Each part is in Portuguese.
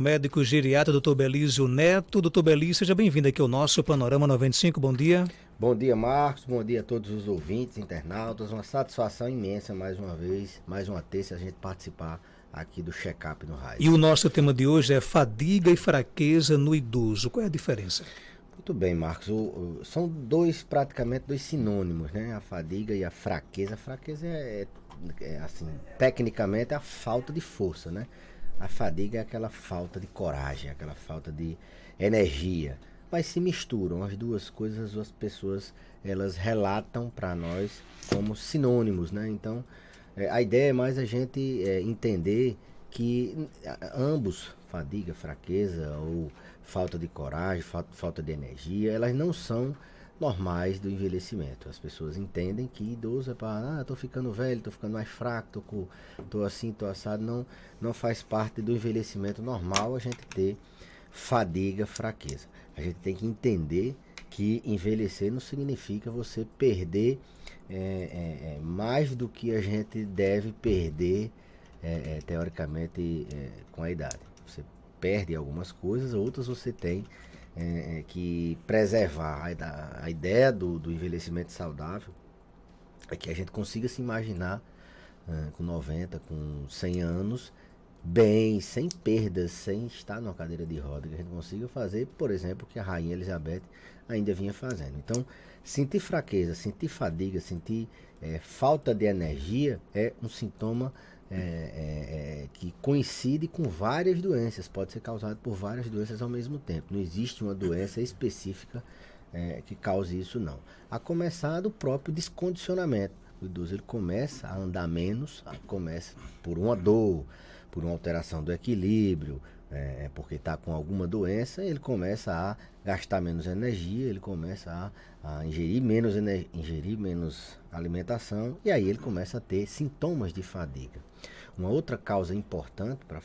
Médico geriatra, doutor Belísio Neto. Doutor Belísio, seja bem-vindo aqui ao nosso Panorama 95. Bom dia. Bom dia, Marcos. Bom dia a todos os ouvintes, internautas. Uma satisfação imensa, mais uma vez, mais uma terça, a gente participar aqui do check-up no rádio. E o nosso tema de hoje é fadiga e fraqueza no idoso. Qual é a diferença? Muito bem, Marcos. São praticamente dois sinônimos, né? A fadiga e a fraqueza. A fraqueza assim, tecnicamente, é a falta de força, né? A fadiga é aquela falta de coragem, aquela falta de energia. Mas se misturam as duas coisas, as pessoas elas relatam para nós como sinônimos, né? Então, a ideia é mais a gente entender que ambos, fadiga, fraqueza ou falta de coragem, falta de energia, elas não são normais do envelhecimento. As pessoas entendem que idoso é para, tô ficando velho, tô ficando mais fraco, tô assim, tô assado. Não faz parte do envelhecimento normal a gente ter fadiga, fraqueza. A gente tem que entender que envelhecer não significa você perder mais do que a gente deve perder teoricamente com a idade. Você perde algumas coisas, outras você tem que preservar. A ideia do envelhecimento saudável é que a gente consiga se imaginar com 90, com 100 anos, bem, sem perdas, sem estar numa cadeira de roda, que a gente consiga fazer, por exemplo, o que a Rainha Elizabeth ainda vinha fazendo. Então, sentir fraqueza, sentir fadiga, sentir falta de energia é um sintoma que coincide com várias doenças, pode ser causado por várias doenças ao mesmo tempo. Não existe uma doença específica que cause isso, não. A começar do próprio descondicionamento. O idoso ele começa a andar menos, começa por uma dor, por uma alteração do equilíbrio, porque está com alguma doença, ele começa a gastar menos energia, ele começa a ingerir menos alimentação, e aí ele começa a ter sintomas de fadiga. Uma outra causa importante para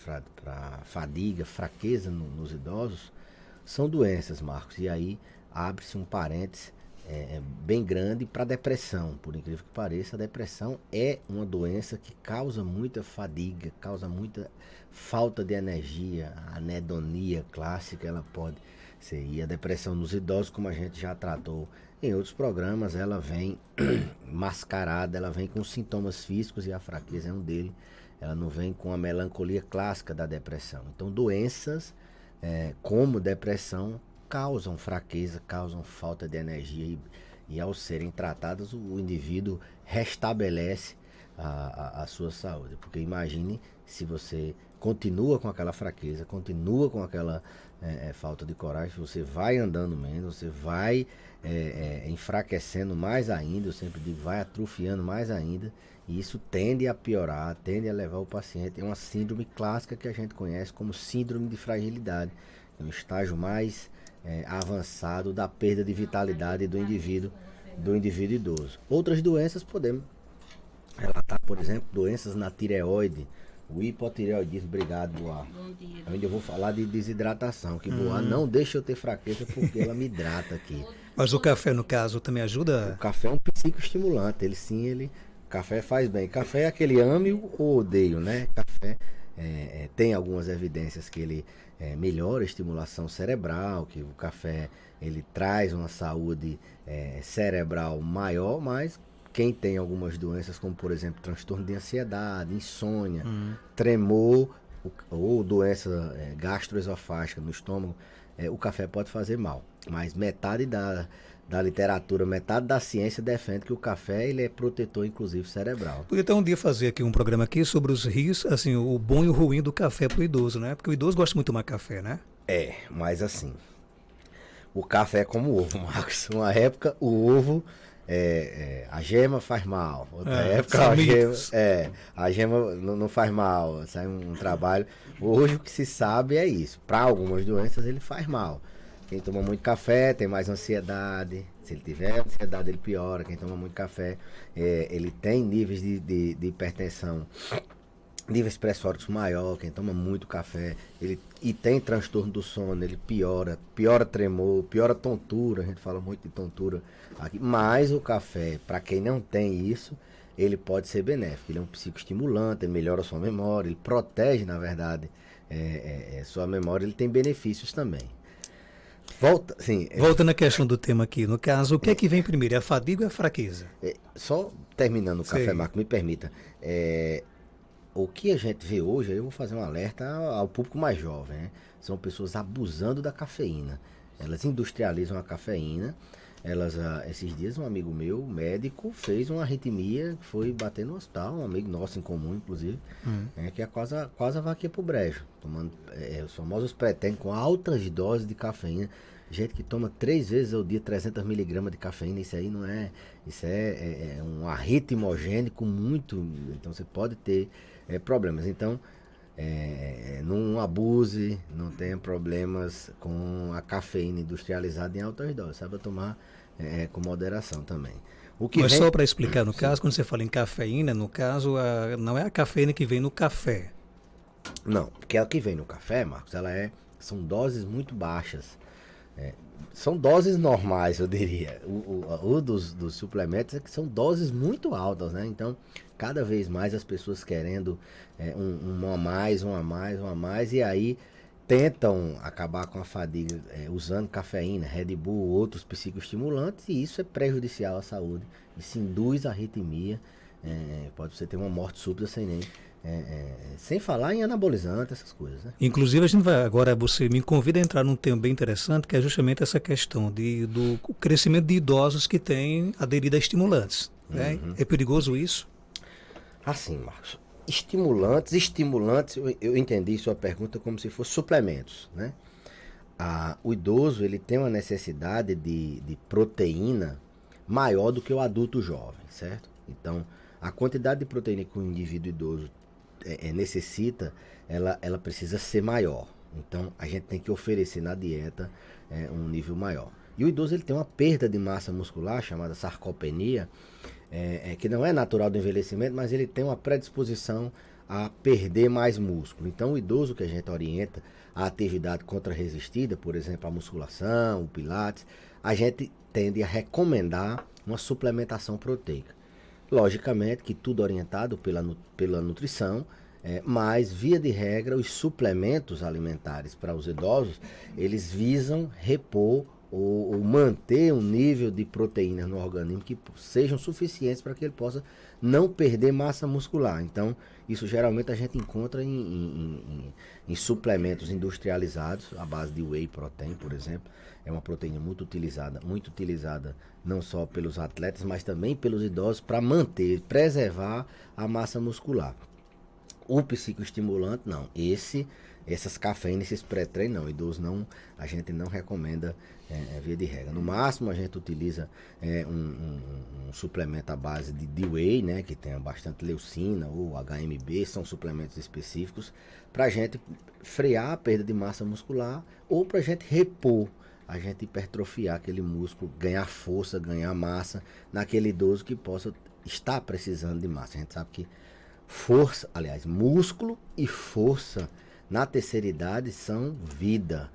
fadiga, fraqueza nos idosos, são doenças, Marcos, e aí abre-se um parênteses bem grande para depressão. Por incrível que pareça, a depressão é uma doença que causa muita fadiga, causa muita falta de energia. A anedonia clássica ela pode ser. E a depressão nos idosos, como a gente já tratou em outros programas, ela vem mascarada, ela vem com sintomas físicos e a fraqueza é um deles. Ela não vem com a melancolia clássica da depressão. Então, doenças como depressão causam fraqueza, causam falta de energia e ao serem tratadas o indivíduo restabelece a sua saúde. Porque imagine se você continua com aquela fraqueza, continua com aquela falta de coragem, você vai andando menos, você vai enfraquecendo mais ainda, eu sempre digo, vai atrofiando mais ainda, e isso tende a piorar, tende a levar o paciente a uma síndrome clássica que a gente conhece como síndrome de fragilidade, é um estágio mais avançado da perda de vitalidade do indivíduo idoso. Outras doenças podemos relatar, por exemplo, doenças na tireoide, o hipotireoidismo. Obrigado, Boa. Onde eu vou falar de desidratação, que Boa não deixa eu ter fraqueza porque ela me hidrata aqui. Mas o café, no caso, também ajuda? O café é um psicoestimulante, café faz bem. Café é aquele ame ou odeio, né? Café tem algumas evidências que ele melhora a estimulação cerebral, que o café ele traz uma saúde cerebral maior, mas quem tem algumas doenças, como por exemplo transtorno de ansiedade, insônia, tremor ou doença gastroesofágica no estômago, o café pode fazer mal. Mas metade da literatura, metade da ciência defende que o café ele é protetor, inclusive cerebral. Podia até um dia fazer aqui um programa aqui sobre os riscos, assim, o bom e o ruim do café para o idoso, né? Porque o idoso gosta muito de tomar café, né? Mas assim, o café é como o ovo, Marcos. Uma época o ovo a gema faz mal, outra época a gema não faz mal, sai um trabalho. Hoje o que se sabe é isso. Para algumas doenças ele faz mal. Quem toma muito café tem mais ansiedade. Se ele tiver ansiedade, ele piora. Quem toma muito café, ele tem níveis de hipertensão, níveis pressóricos maior. Quem toma muito café, e tem transtorno do sono, ele piora tremor, piora tontura. A gente fala muito de tontura aqui. Mas o café, para quem não tem isso, ele pode ser benéfico. Ele é um psicoestimulante, ele melhora a sua memória, ele protege, na verdade, sua memória ele tem benefícios também. Volta na questão do tema aqui. No caso, o que é que vem primeiro? É a fadiga ou a fraqueza? Só terminando o café, Sei. Marco, me permita. O que a gente vê hoje, aí eu vou fazer um alerta ao público mais jovem, né? São pessoas abusando da cafeína. Elas industrializam a cafeína. Esses dias, um amigo meu, médico, fez uma arritmia, foi bater no hospital, um amigo nosso em comum, inclusive, que é quase a vaquinha pro brejo, tomando os famosos pretém com altas doses de cafeína. Gente que toma 3 vezes ao dia 300 miligramas de cafeína, isso aí não é. Isso é um arritmogênico muito. Então você pode ter problemas. Então, não abuse, não tenha problemas com a cafeína industrializada em altas doses. Saiba tomar com moderação também. Mas só para explicar, no caso, quando você fala em cafeína, no caso, não é a cafeína que vem no café. Não, porque a que vem no café, Marcos, são doses muito baixas. São doses normais, eu diria. O dos suplementos é que são doses muito altas, né? Então, cada vez mais as pessoas querendo um a mais, e aí tentam acabar com a fadiga usando cafeína, Red Bull, outros psicoestimulantes, e isso é prejudicial à saúde. Isso induz a arritmia, pode você ter uma morte súbita sem falar em anabolizante, essas coisas, né? Inclusive, a gente vai agora, você me convida a entrar num tema bem interessante, que é justamente essa questão do crescimento de idosos que têm aderido a estimulantes. Né? É perigoso isso? Assim, Marcos, estimulantes, eu entendi sua pergunta como se fosse suplementos, né? O idoso, ele tem uma necessidade de proteína maior do que o adulto jovem, certo? Então, a quantidade de proteína que o indivíduo idoso necessita, ela precisa ser maior. Então, a gente tem que oferecer na dieta um nível maior. E o idoso, ele tem uma perda de massa muscular, chamada sarcopenia, que não é natural do envelhecimento, mas ele tem uma predisposição a perder mais músculo. Então, o idoso que a gente orienta a atividade contra-resistida, por exemplo, a musculação, o pilates, a gente tende a recomendar uma suplementação proteica. Logicamente que tudo orientado pela nutrição, mas via de regra os suplementos alimentares para os idosos, eles visam repor ou manter um nível de proteínas no organismo que sejam suficientes para que ele possa não perder massa muscular. Então, isso geralmente a gente encontra em suplementos industrializados, à base de whey protein, por exemplo. É uma proteína muito utilizada não só pelos atletas, mas também pelos idosos para preservar a massa muscular. O psicoestimulante, não. Essas cafeínas, esses pré-treino, não. Idoso não, a gente não recomenda via de regra. No máximo, a gente utiliza um suplemento à base de whey, né, que tem bastante leucina ou HMB, são suplementos específicos para a gente frear a perda de massa muscular ou para a gente repor, a gente hipertrofiar aquele músculo, ganhar força, ganhar massa naquele idoso que possa estar precisando de massa. A gente sabe que força, aliás, músculo e força na terceira idade são vida.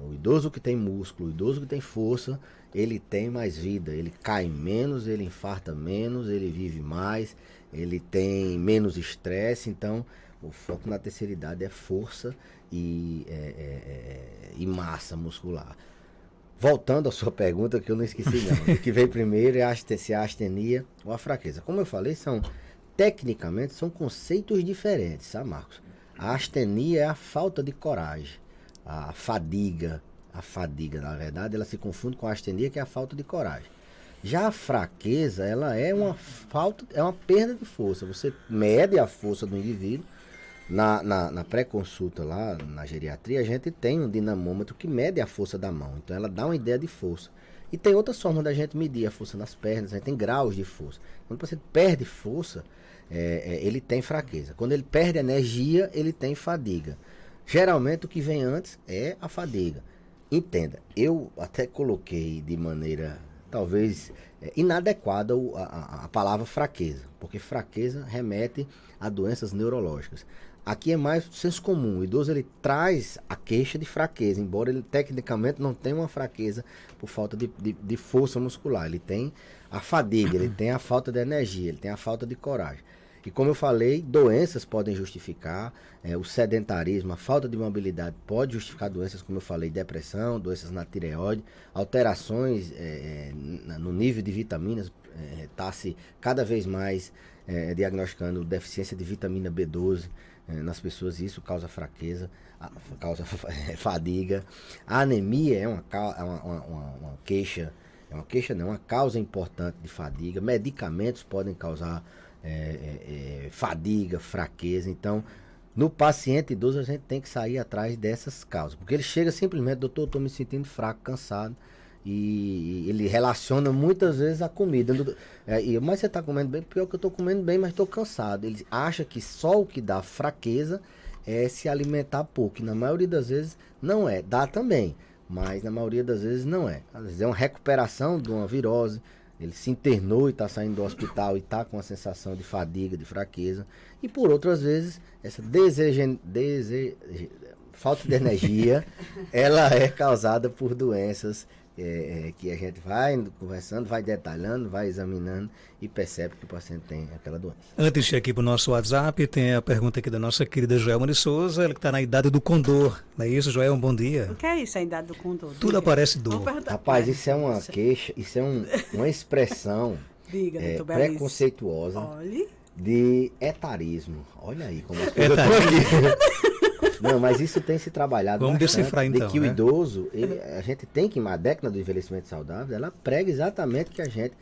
O idoso que tem músculo, o idoso que tem força, ele tem mais vida, ele cai menos, ele infarta menos, ele vive mais, ele tem menos estresse. Então, o foco na terceira idade é força e massa muscular. Voltando à sua pergunta, que eu não esqueci não, o que veio primeiro se é a astenia ou a fraqueza. Como eu falei, tecnicamente são conceitos diferentes, sabe, Marcos? A astenia é a falta de coragem, a fadiga, na verdade, ela se confunde com a astenia, que é a falta de coragem. Já a fraqueza, ela é uma perda de força. Você mede a força do indivíduo. Na pré-consulta lá na geriatria, a gente tem um dinamômetro que mede a força da mão. Então ela dá uma ideia de força. E tem outras formas da gente medir a força nas pernas, a gente tem graus de força. Quando você perde força, ele tem fraqueza. Quando ele perde energia, ele tem fadiga. Geralmente o que vem antes é a fadiga. Entenda, eu até coloquei de maneira talvez inadequada a palavra fraqueza, porque fraqueza remete a doenças neurológicas. Aqui é mais senso comum. O idoso, ele traz a queixa de fraqueza, embora ele tecnicamente não tenha uma fraqueza por falta de força muscular. Ele tem a fadiga, ele tem a falta de energia, ele tem a falta de coragem. E como eu falei, doenças podem justificar, o sedentarismo, a falta de mobilidade pode justificar doenças, como eu falei, depressão, doenças na tireoide, alterações no nível de vitaminas, está se cada vez mais diagnosticando deficiência de vitamina B12 nas pessoas, e isso causa fraqueza, causa fadiga. A anemia é uma queixa, uma causa importante de fadiga. Medicamentos podem causar fadiga, fraqueza. Então, no paciente idoso, a gente tem que sair atrás dessas causas, porque ele chega simplesmente, doutor, estou me sentindo fraco, cansado, e ele relaciona muitas vezes a comida. Mas você está comendo bem? Pior que eu estou comendo bem, mas estou cansado. Ele acha que só o que dá fraqueza é se alimentar pouco, e na maioria das vezes não é. Dá também, mas na maioria das vezes não é. Às vezes é uma recuperação de uma virose, ele se internou e está saindo do hospital e está com a sensação de fadiga, de fraqueza. E por outras vezes, essa falta de energia, ela é causada por doenças que a gente vai conversando, vai detalhando, vai examinando e percebe que o paciente tem aquela doença. Antes de ir aqui para o nosso WhatsApp, tem a pergunta aqui da nossa querida Joelma de Souza, ela que está na idade do condor. Não é isso, Joelma? Bom dia. O que é isso, a idade do condor? Tudo aparece dor. Rapaz, isso é uma queixa, isso é uma expressão preconceituosa. Olhe. De etarismo. Olha aí como as coisas estão aqui. Não, mas isso tem se trabalhado Vamos bastante, decifrar então, de que o idoso, a gente tem que, a década do envelhecimento saudável, ela prega exatamente que a gente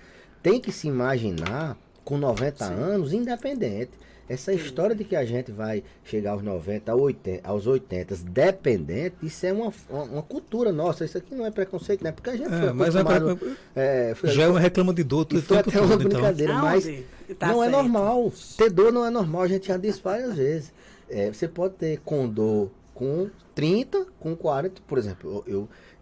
tem que se imaginar com 90 anos independente. Essa história de que a gente vai chegar aos 90, aos 80 dependente, isso é uma cultura nossa. Isso aqui não é preconceito, né? Porque a gente foi acostumado... Já é uma reclama de dor todo tempo todo, uma brincadeira, então. Mas não é normal. Ter dor não é normal, a gente já disse várias vezes. Você pode ter com dor com 30, com 40, por exemplo,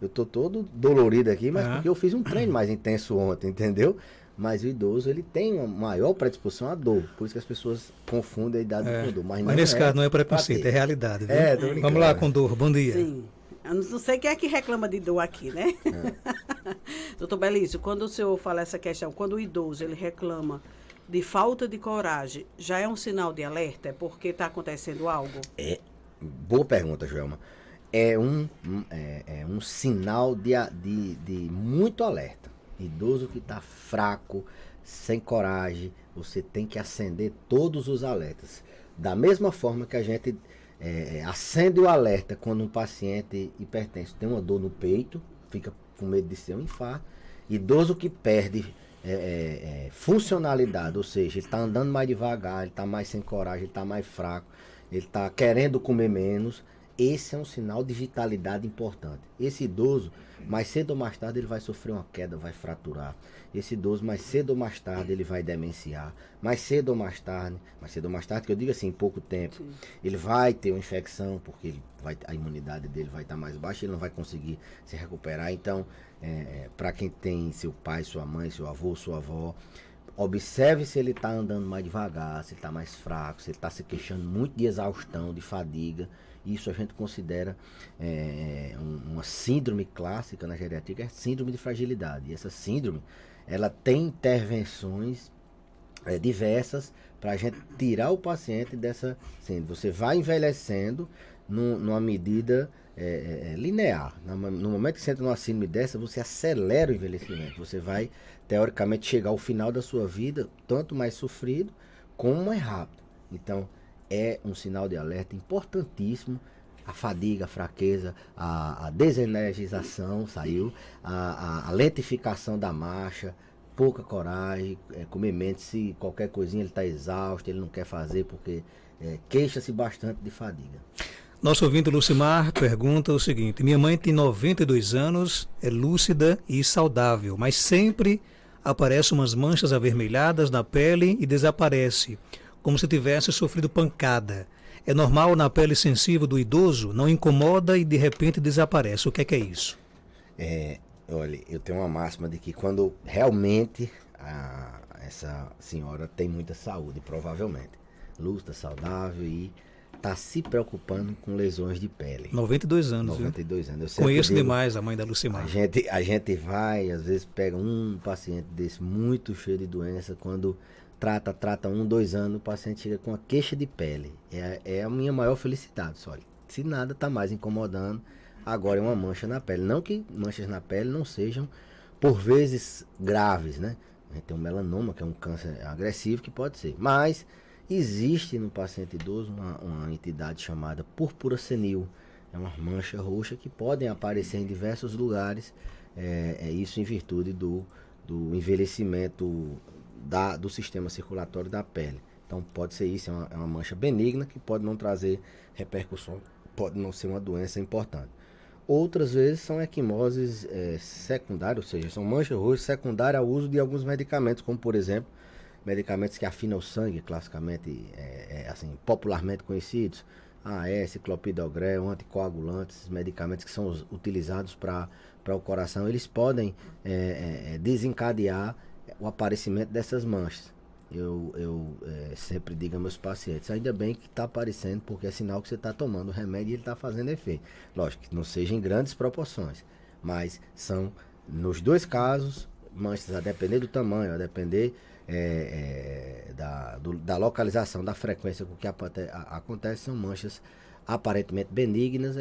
eu tô todo dolorido aqui, mas porque eu fiz um treino mais intenso ontem, entendeu? Mas o idoso, ele tem uma maior predisposição à dor, por isso que as pessoas confundem a idade com dor. Mas nesse caso não é preconceito, é realidade, viu? Vamos lá, Condor, bom dia. Sim. Eu não sei quem é que reclama de dor aqui, né? Doutor Belício, quando o senhor fala essa questão, quando o idoso ele reclama de falta de coragem, já é um sinal de alerta? É porque está acontecendo algo? Boa pergunta, Joelma. É um sinal de muito alerta. Idoso que está fraco, sem coragem, você tem que acender todos os alertas. Da mesma forma que a gente acende o alerta quando um paciente hipertenso tem uma dor no peito, fica com medo de ser um infarto. Idoso que perde funcionalidade, ou seja, ele está andando mais devagar, ele está mais sem coragem, ele está mais fraco, ele está querendo comer menos. Esse é um sinal de vitalidade importante. Esse idoso, mais cedo ou mais tarde, ele vai sofrer uma queda, vai fraturar. Esse idoso, mais cedo ou mais tarde, ele vai demenciar. Mais cedo ou mais tarde, que eu digo assim, em pouco tempo, ele vai ter uma infecção, porque a imunidade dele vai estar mais baixa, ele não vai conseguir se recuperar. Então, para quem tem seu pai, sua mãe, seu avô, sua avó, observe se ele está andando mais devagar, se ele está mais fraco, se ele está se queixando muito de exaustão, de fadiga. Isso a gente considera uma síndrome clássica na geriatria, é síndrome de fragilidade. E essa síndrome, ela tem intervenções diversas para a gente tirar o paciente dessa síndrome. Você vai envelhecendo numa medida linear. No momento que você entra numa síndrome dessa, você acelera o envelhecimento. Você vai, teoricamente, chegar ao final da sua vida tanto mais sofrido como mais rápido. Então, é um sinal de alerta importantíssimo. A fadiga, a fraqueza, a desenergização saiu, a lentificação da marcha, pouca coragem, comer menos, se qualquer coisinha ele está exausto, ele não quer fazer porque queixa-se bastante de fadiga. Nosso ouvinte Lucimar pergunta o seguinte: minha mãe tem 92 anos, é lúcida e saudável, mas sempre aparecem umas manchas avermelhadas na pele e desaparece, como se tivesse sofrido pancada. É normal na pele sensível do idoso? Não incomoda e de repente desaparece. O que é isso? Olha, eu tenho uma máxima de que quando realmente essa senhora tem muita saúde, provavelmente, lúcida, saudável e está se preocupando com lesões de pele. 92 anos. 92 anos. Conheço demais a mãe da Lucimar. A gente vai, às vezes pega um paciente desse muito cheio de doença, quando trata 1, 2 anos, o paciente chega com uma queixa de pele. É a minha maior felicidade, só. Se nada está mais incomodando, agora é uma mancha na pele. Não que manchas na pele não sejam, por vezes, graves, né? A gente tem um melanoma, que é um câncer agressivo, que pode ser. Mas existe no paciente idoso uma entidade chamada púrpura senil. É uma mancha roxa que podem aparecer em diversos lugares. Isso em virtude do envelhecimento do sistema circulatório da pele. Então pode ser isso, é uma mancha benigna que pode não trazer repercussão, pode não ser uma doença importante. Outras vezes são equimoses secundárias, ou seja, são manchas roxas secundárias ao uso de alguns medicamentos, como por exemplo, medicamentos que afinam o sangue, classicamente, assim, popularmente conhecidos, AS, clopidogrel, anticoagulantes, medicamentos que são utilizados para o coração, eles podem desencadear o aparecimento dessas manchas. Eu sempre digo a meus pacientes, ainda bem que está aparecendo, porque é sinal que você está tomando o remédio e ele está fazendo efeito. Lógico que não seja em grandes proporções, mas são, nos dois casos, manchas, a depender do tamanho, a depender da localização, da frequência com que acontece, são manchas aparentemente benignas.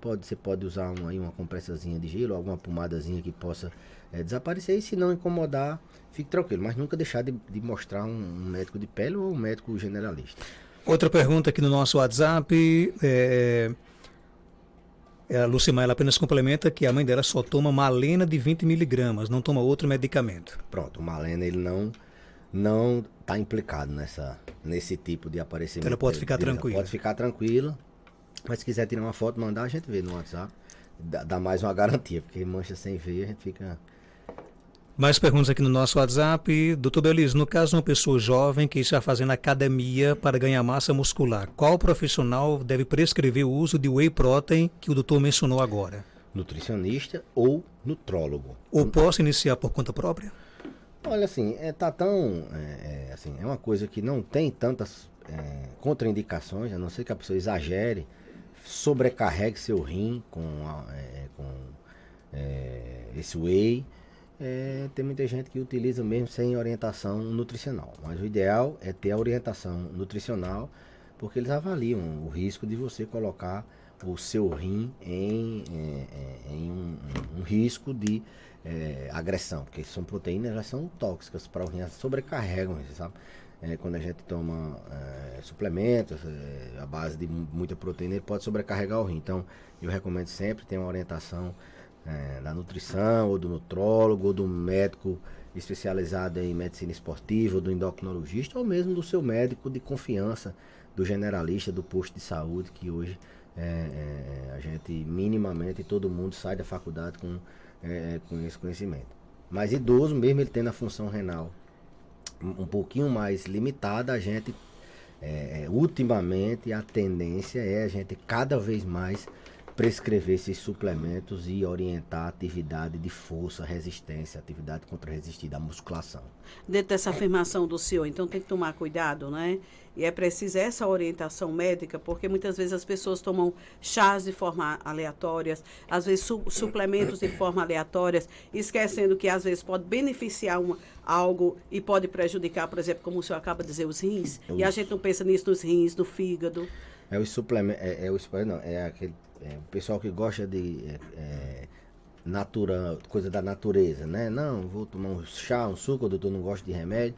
Você pode usar uma compressazinha de gelo, alguma pomadazinha que possa desaparecer, e se não incomodar, fique tranquilo, mas nunca deixar de mostrar um médico de pele ou um médico generalista. Outra pergunta aqui no nosso WhatsApp, a Lucimar, ela apenas complementa que a mãe dela só toma Malena de 20 miligramas, não toma outro medicamento. Pronto, o Malena ele não está implicado nesse tipo de aparecimento. Ela pode ficar tranquila. Pode ficar tranquila, mas se quiser tirar uma foto, mandar, a gente vê no WhatsApp, dá mais uma garantia, porque mancha sem ver, a gente fica... Mais perguntas aqui no nosso WhatsApp. Doutor Belísio, no caso de uma pessoa jovem que está fazendo academia para ganhar massa muscular, qual profissional deve prescrever o uso de whey protein que o doutor mencionou agora? Nutricionista ou nutrólogo. Ou posso iniciar por conta própria? Olha, assim, assim, é uma coisa que não tem tantas contraindicações, a não ser que a pessoa exagere, sobrecarregue seu rim com esse whey. Tem muita gente que utiliza mesmo sem orientação nutricional, mas o ideal é ter a orientação nutricional, porque eles avaliam o risco de você colocar o seu rim em um risco de agressão, porque são proteínas, já são tóxicas para o rim, elas sobrecarregam, sabe? Quando a gente toma suplementos à base de muita proteína, ele pode sobrecarregar o rim. Então eu recomendo sempre ter uma orientação da nutrição, ou do nutrólogo, ou do médico especializado em medicina esportiva, ou do endocrinologista, ou mesmo do seu médico de confiança, do generalista, do posto de saúde, que hoje a gente minimamente, todo mundo sai da faculdade com esse conhecimento. Mas idoso, mesmo ele tendo a função renal um pouquinho mais limitada, a gente ultimamente a tendência é a gente cada vez mais prescrever esses suplementos e orientar a atividade de força, resistência, atividade contra-resistida, a musculação. Dentro dessa afirmação do senhor, então tem que tomar cuidado, né? E é preciso essa orientação médica, porque muitas vezes as pessoas tomam chás de forma aleatórias, às vezes suplementos de forma aleatórias, esquecendo que às vezes pode beneficiar algo e pode prejudicar, por exemplo, como o senhor acaba de dizer, os rins. E a gente não pensa nisso nos rins, no fígado. O pessoal que gosta de coisa da natureza, né? Não, vou tomar um chá, um suco, o doutor não gosta de remédio.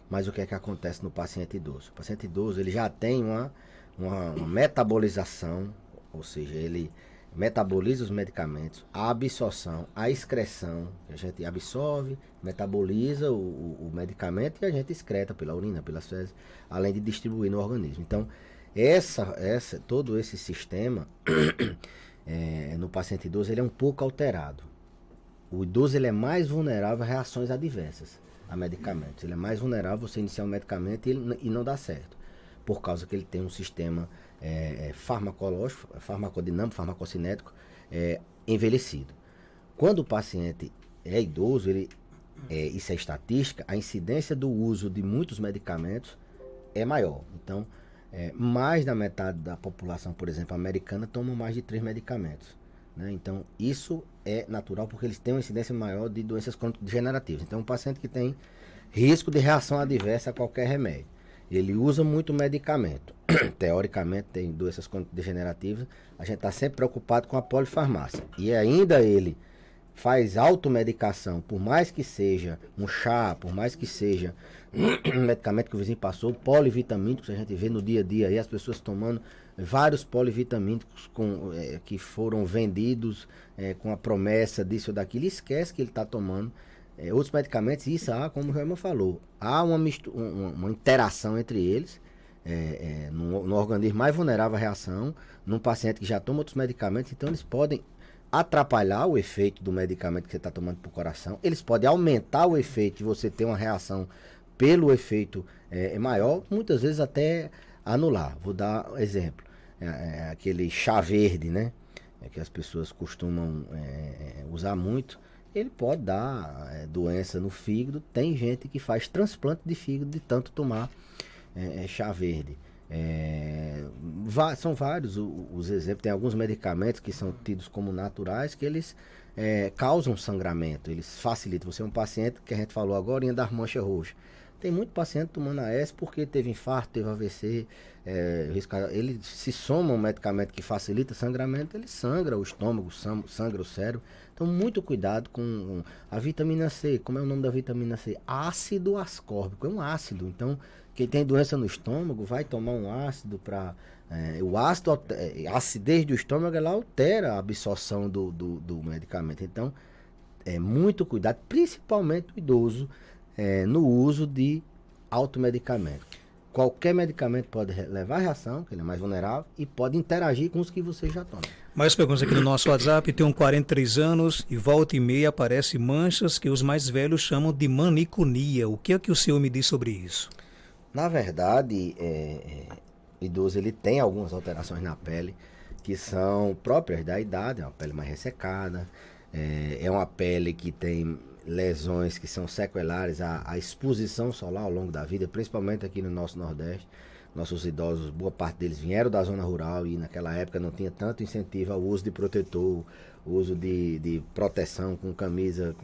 Mas o que é que acontece no paciente idoso? O paciente idoso, ele já tem uma metabolização, ou seja, ele metaboliza os medicamentos, a absorção, a excreção, a gente absorve, metaboliza o medicamento e a gente excreta pela urina, pelas fezes, além de distribuir no organismo. Então, todo esse sistema no paciente idoso, ele é um pouco alterado. O idoso, ele é mais vulnerável a reações adversas a medicamentos. Ele é mais vulnerável a você iniciar um medicamento e não dá certo, por causa que ele tem um sistema farmacológico, farmacodinâmico, farmacocinético envelhecido. Quando o paciente é idoso, isso é estatística, a incidência do uso de muitos medicamentos é maior. Então, mais da metade da população, por exemplo, americana, toma mais de 3 medicamentos, né? Então, isso é natural porque eles têm uma incidência maior de doenças degenerativas. Então, um paciente que tem risco de reação adversa a qualquer remédio. Ele usa muito medicamento. Teoricamente, tem doenças degenerativas, a gente está sempre preocupado com a polifarmácia. E ainda ele faz automedicação, por mais que seja um chá, por mais que seja um medicamento que o vizinho passou, polivitamínicos, a gente vê no dia a dia aí as pessoas tomando vários polivitamínicos que foram vendidos com a promessa disso ou daquilo, e esquece que ele está tomando outros medicamentos. E isso há, como o Jaime falou, há uma interação entre eles, no organismo mais vulnerável à reação, num paciente que já toma outros medicamentos, então eles podem atrapalhar o efeito do medicamento que você está tomando para o coração, eles podem aumentar o efeito de você ter uma reação pelo efeito maior, muitas vezes até anular. Vou dar um exemplo, aquele chá verde, né, que as pessoas costumam usar muito, ele pode dar doença no fígado. Tem gente que faz transplante de fígado de tanto tomar chá verde. São vários os exemplos. Tem alguns medicamentos que são tidos como naturais, que eles causam sangramento, eles facilitam. Você é um paciente que a gente falou agora das manchas roxas. Tem muito paciente tomando AS porque teve infarto, teve AVC, ele se soma um medicamento que facilita sangramento, ele sangra o estômago, sangra o cérebro. Então, muito cuidado com a vitamina C. Como é o nome da vitamina C? Ácido ascórbico, é um ácido. Então, quem tem doença no estômago vai tomar um ácido para... a acidez do estômago, ela altera a absorção do medicamento. Então, muito cuidado, principalmente o idoso, no uso de automedicamento. Qualquer medicamento pode levar a reação, que ele é mais vulnerável, e pode interagir com os que você já toma. Mais perguntas aqui no nosso WhatsApp. Tem 43 anos e volta e meia aparecem manchas que os mais velhos chamam de maniconia. O que é que o senhor me diz sobre isso? Na verdade, o idoso ele tem algumas alterações na pele que são próprias da idade. É uma pele mais ressecada, é uma pele que tem lesões que são sequelares à exposição solar ao longo da vida, principalmente aqui no nosso Nordeste. Nossos idosos, boa parte deles vieram da zona rural e naquela época não tinha tanto incentivo ao uso de protetor, uso de proteção com camisa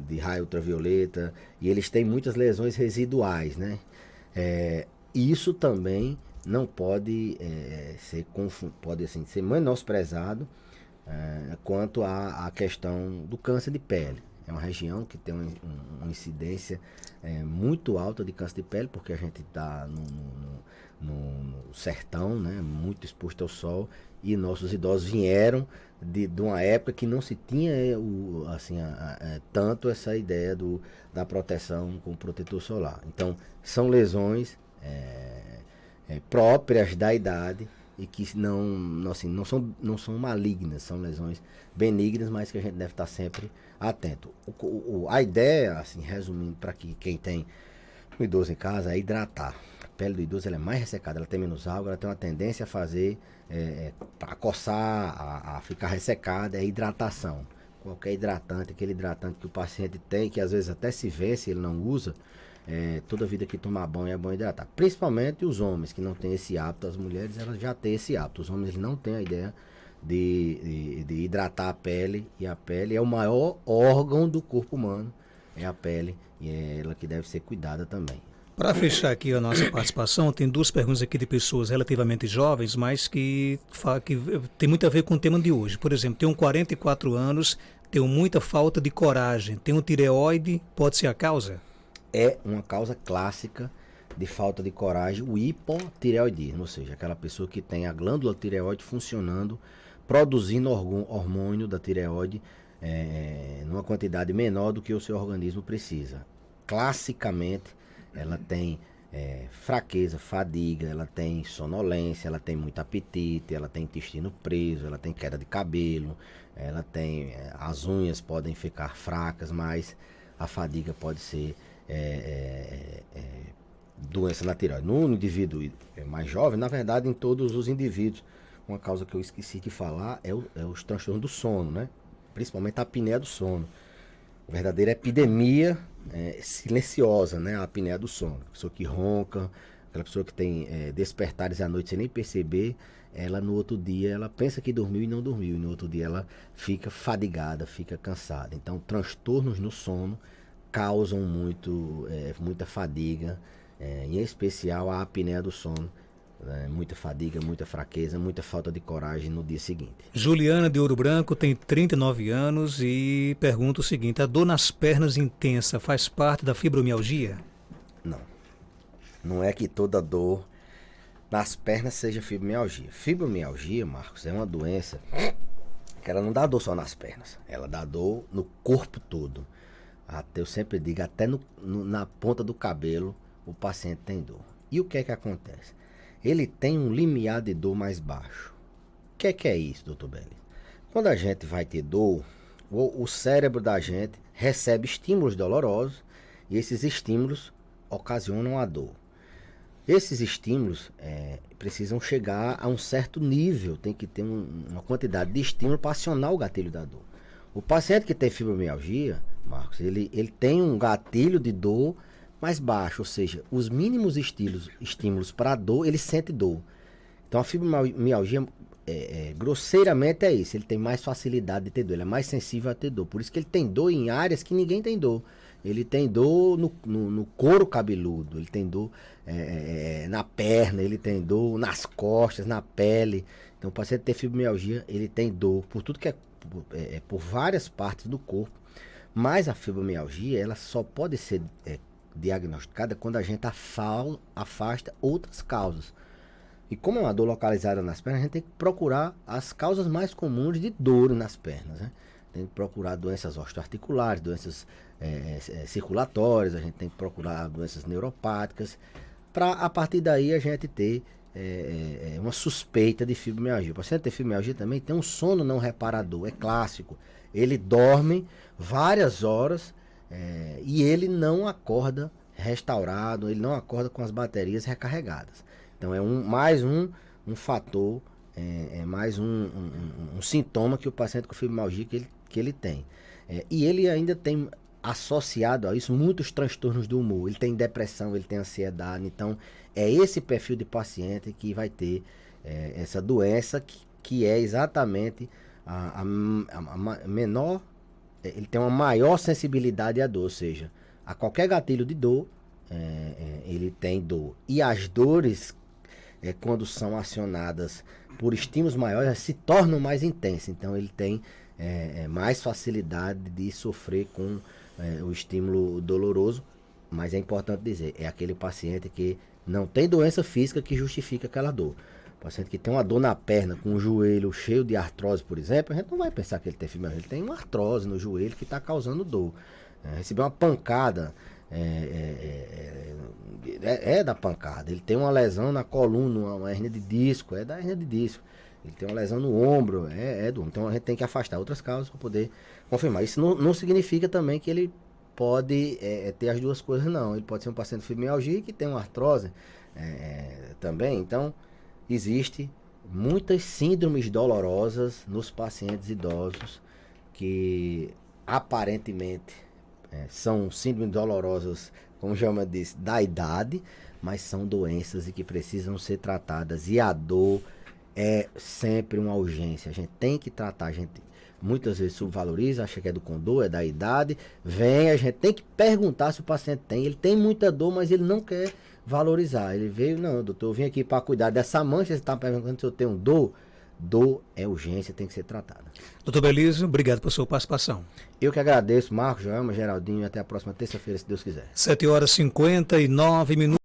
de raio ultravioleta, e eles têm muitas lesões residuais, né? Isso também não pode ser menosprezado quanto à questão do câncer de pele. É uma região que tem uma incidência muito alta de câncer de pele, porque a gente está no sertão, né, muito exposto ao sol, e nossos idosos vieram de uma época que não se tinha tanto essa ideia da proteção com protetor solar. Então, são lesões próprias da idade, e que não são malignas, são lesões benignas, mas que a gente deve estar sempre atento. A ideia, assim, resumindo, para que quem tem um idoso em casa, é hidratar. A pele do idoso ela é mais ressecada, ela tem menos água, ela tem uma tendência a fazer, a coçar, a ficar ressecada, é hidratação. Qualquer hidratante, aquele hidratante que o paciente tem, que às vezes até se vence, ele não usa, toda vida que tomar banho é bom hidratar. Principalmente os homens que não têm esse hábito. As mulheres elas já têm esse hábito. Os homens eles não têm a ideia de hidratar a pele. E a pele é o maior órgão do corpo humano. É a pele. E é ela que deve ser cuidada também. Para fechar aqui a nossa participação, tem duas perguntas aqui de pessoas relativamente jovens, mas que tem muito a ver com o tema de hoje. Por exemplo, tenho 44 anos, tenho muita falta de coragem, tenho tireoide, pode ser a causa? É uma causa clássica de falta de coragem, o hipotireoidismo, ou seja, aquela pessoa que tem a glândula tireoide funcionando, produzindo hormônio da tireoide numa quantidade menor do que o seu organismo precisa. Classicamente, ela tem fraqueza, fadiga, ela tem sonolência, ela tem muito apetite, ela tem intestino preso, ela tem queda de cabelo, ela tem as unhas podem ficar fracas, mas a fadiga pode ser doença na tireoide. No indivíduo mais jovem, na verdade, em todos os indivíduos, uma causa que eu esqueci de falar é os transtornos do sono, né? Principalmente a apneia do sono. A verdadeira epidemia silenciosa, né? A apneia do sono. A pessoa que ronca, aquela pessoa que tem despertares à noite sem nem perceber, ela no outro dia, ela pensa que dormiu e não dormiu. E no outro dia ela fica fadigada, fica cansada. Então, transtornos no sono, causam muita fadiga, em especial a apneia do sono. Muita fadiga, muita fraqueza, muita falta de coragem no dia seguinte. Juliana de Ouro Branco tem 39 anos e pergunta o seguinte: a dor nas pernas intensa faz parte da fibromialgia? Não. Não é que toda dor nas pernas seja fibromialgia. Fibromialgia, Marcos, é uma doença que ela não dá dor só nas pernas, ela dá dor no corpo todo. Eu sempre digo, até na ponta do cabelo o paciente tem dor. E o que é que acontece? Ele tem um limiar de dor mais baixo. O que é isso, doutor Belli? Quando a gente vai ter dor, o cérebro da gente recebe estímulos dolorosos e esses estímulos ocasionam a dor. Esses estímulos precisam chegar a um certo nível, tem que ter uma quantidade de estímulo para acionar o gatilho da dor. O paciente que tem fibromialgia, Marcos, ele tem um gatilho de dor mais baixo, ou seja, os mínimos estímulos para a dor, ele sente dor. Então a fibromialgia, grosseiramente é isso, ele tem mais facilidade de ter dor, ele é mais sensível a ter dor. Por isso que ele tem dor em áreas que ninguém tem dor. Ele tem dor no couro cabeludo, ele tem dor na perna, ele tem dor nas costas, na pele. Então o paciente que tem fibromialgia, ele tem dor por tudo que por várias partes do corpo. Mas a fibromialgia, ela só pode ser diagnosticada quando a gente afasta outras causas. E como é uma dor localizada nas pernas, a gente tem que procurar as causas mais comuns de dor nas pernas, né? Tem que procurar doenças osteoarticulares, doenças circulatórias, a gente tem que procurar doenças neuropáticas, para a partir daí a gente ter uma suspeita de fibromialgia. O paciente que tem fibromialgia também tem um sono não reparador, é clássico. Ele dorme várias horas e ele não acorda restaurado, ele não acorda com as baterias recarregadas. Então é mais um fator, mais um sintoma que o paciente com fibromialgia que ele tem. E ele ainda tem associado a isso muitos transtornos do humor. Ele tem depressão, ele tem ansiedade. Então é esse perfil de paciente que vai ter essa doença que é exatamente a menor. Ele tem uma maior sensibilidade à dor, ou seja, a qualquer gatilho de dor, ele tem dor. E as dores, quando são acionadas por estímulos maiores, se tornam mais intensas. Então ele tem mais facilidade de sofrer com o estímulo doloroso. Mas é importante dizer, é aquele paciente que não tem doença física que justifica aquela dor. O paciente que tem uma dor na perna, com o joelho cheio de artrose, por exemplo, a gente não vai pensar que ele tem fibromialgia. Ele tem uma artrose no joelho que está causando dor. Recebeu uma pancada, da pancada. Ele tem uma lesão na coluna, uma hérnia de disco, é da hérnia de disco. Ele tem uma lesão no ombro, do ombro. Então a gente tem que afastar outras causas para poder confirmar. Isso não significa também que ele pode ter as duas coisas, não. Ele pode ser um paciente de fibromialgia que tem uma artrose também. Então, existe muitas síndromes dolorosas nos pacientes idosos que aparentemente são síndromes dolorosas, como Jama disse, da idade, mas são doenças e que precisam ser tratadas. E a dor é sempre uma urgência. A gente tem que tratar, a gente muitas vezes subvaloriza, acha que é do condor, é da idade. A gente tem que perguntar se o paciente tem. Ele tem muita dor, mas ele não quer valorizar. Ele veio, não, doutor, eu vim aqui para cuidar dessa mancha, você está perguntando se eu tenho dor. Dor é urgência, tem que ser tratada. Doutor Belísio, obrigado por sua participação. Eu que agradeço, Marcos, Joelma, Geraldinho, e até a próxima terça-feira, se Deus quiser. 7h59.